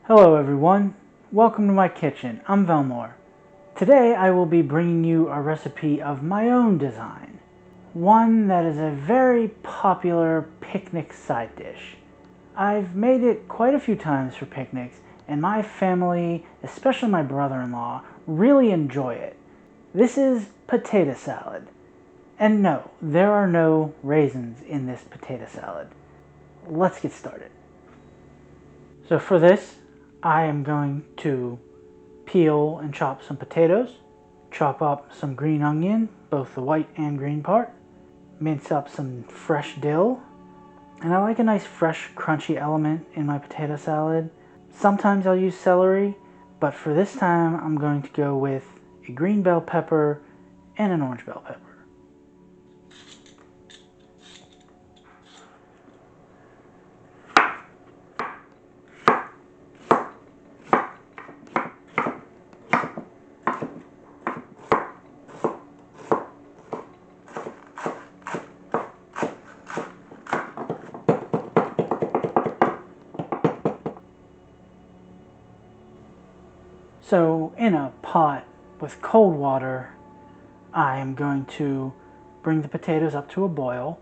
Hello everyone, welcome to my kitchen. I'm Velmoor. Today I will be bringing you a recipe of my own design. One that is a very popular picnic side dish. I've made it quite a few times for picnics and my family, especially my brother-in-law, really enjoy it. This is potato salad. And no, there are no raisins in this potato salad. Let's get started. So for this, I am going to peel and chop some potatoes, chop up some green onion, both the white and green part, mince up some fresh dill, and I like a nice fresh crunchy element in my potato salad. Sometimes I'll use celery, but for this time I'm going to go with a green bell pepper and an orange bell pepper. So in a pot with cold water, I am going to bring the potatoes up to a boil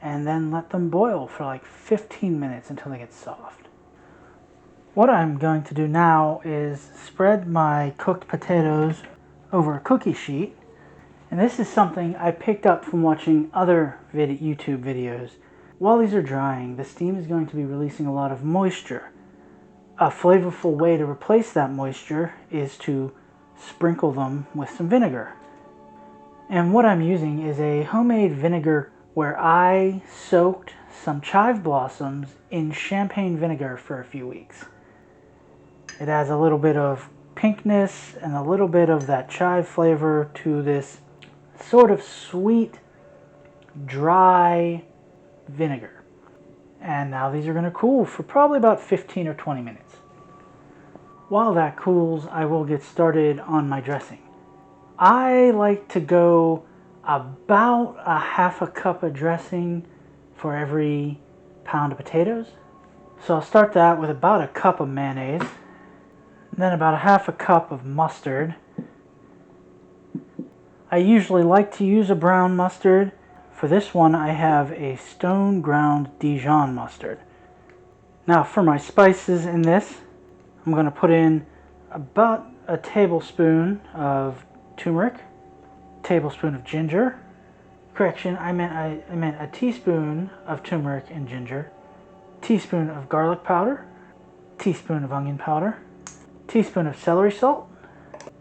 and then let them boil for like 15 minutes until they get soft. What I'm going to do now is spread my cooked potatoes over a cookie sheet. And this is something I picked up from watching other YouTube videos. While these are drying, the steam is going to be releasing a lot of moisture. A flavorful way to replace that moisture is to sprinkle them with some vinegar. And what I'm using is a homemade vinegar where I soaked some chive blossoms in champagne vinegar for a few weeks. It adds a little bit of pinkness and a little bit of that chive flavor to this sort of sweet, dry vinegar. And now these are going to cool for probably about 15 or 20 minutes. While that cools, I will get started on my dressing. I like to go about a half a cup of dressing for every pound of potatoes. So I'll start that with about a cup of mayonnaise, and then about a half a cup of mustard. I usually like to use a brown mustard. For this one, I have a stone ground Dijon mustard. Now for my spices in this, I'm going to put in about a tablespoon of turmeric, a tablespoon of ginger. Correction, I meant a teaspoon of turmeric and ginger, teaspoon of garlic powder, teaspoon of onion powder, teaspoon of celery salt,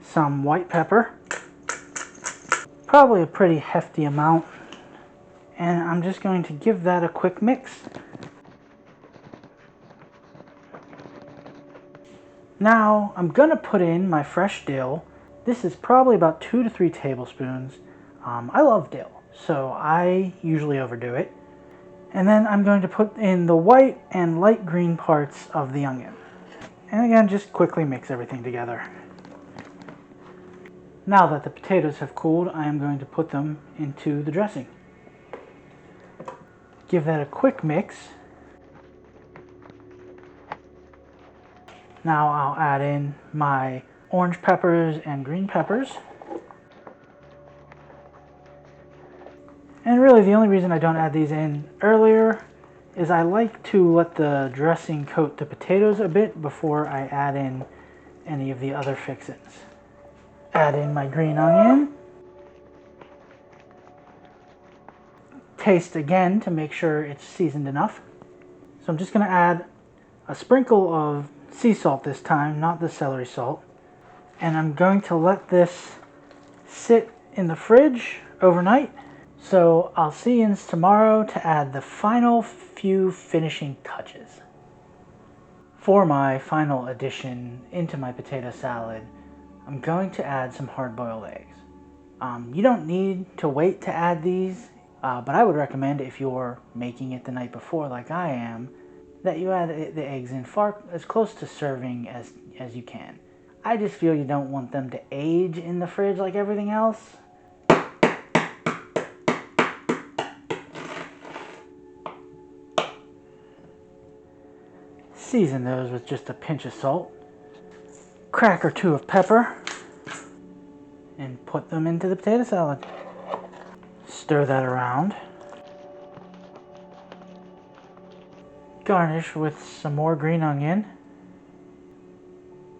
some white pepper, probably a pretty hefty amount. And I'm just going to give that a quick mix. Now I'm going to put in my fresh dill. This is probably about 2 to 3 tablespoons. I love dill, so I usually overdo it. And then I'm going to put in the white and light green parts of the onion. And again, just quickly mix everything together. Now that the potatoes have cooled, I am going to put them into the dressing. Give that a quick mix. Now I'll add in my orange peppers and green peppers. And really the only reason I don't add these in earlier is I like to let the dressing coat the potatoes a bit before I add in any of the other fixins. Add in my green onion. Taste again to make sure it's seasoned enough. So I'm just going to add a sprinkle of sea salt this time, not the celery salt. And I'm going to let this sit in the fridge overnight. So I'll see you tomorrow to add the final few finishing touches. For my final addition into my potato salad, I'm going to add some hard-boiled eggs. You don't need to wait to add these. But I would recommend, if you're making it the night before like I am, that you add the eggs in as close to serving as you can. I just feel you don't want them to age in the fridge like everything else. Season those with just a pinch of salt, crack or two of pepper, and put them into the potato salad. Stir that around. Garnish with some more green onion.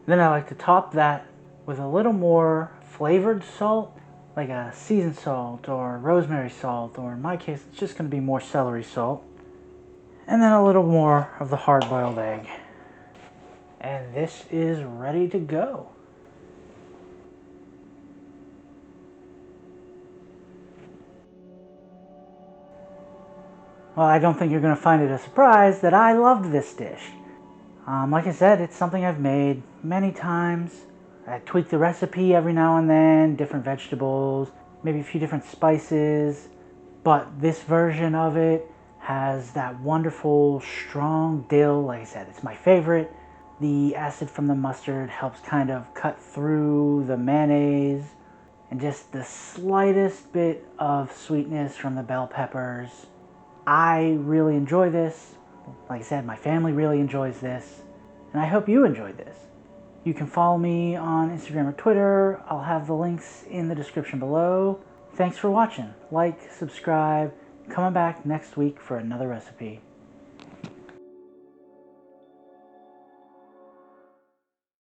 Then I like to top that with a little more flavored salt, like a seasoned salt or rosemary salt, or in my case it's just going to be more celery salt. And then a little more of the hard-boiled egg. And this is ready to go. Well, I don't think you're going to find it a surprise that I loved this dish. Like I said, it's something I've made many times. I tweak the recipe every now and then, different vegetables, maybe a few different spices. But this version of it has that wonderful, strong dill. Like I said, it's my favorite. The acid from the mustard helps kind of cut through the mayonnaise. And just the slightest bit of sweetness from the bell peppers. I really enjoy this. Like I said, my family really enjoys this. And I hope you enjoyed this. You can follow me on Instagram or Twitter. I'll have the links in the description below. Thanks for watching. Like, subscribe. Coming back next week for another recipe.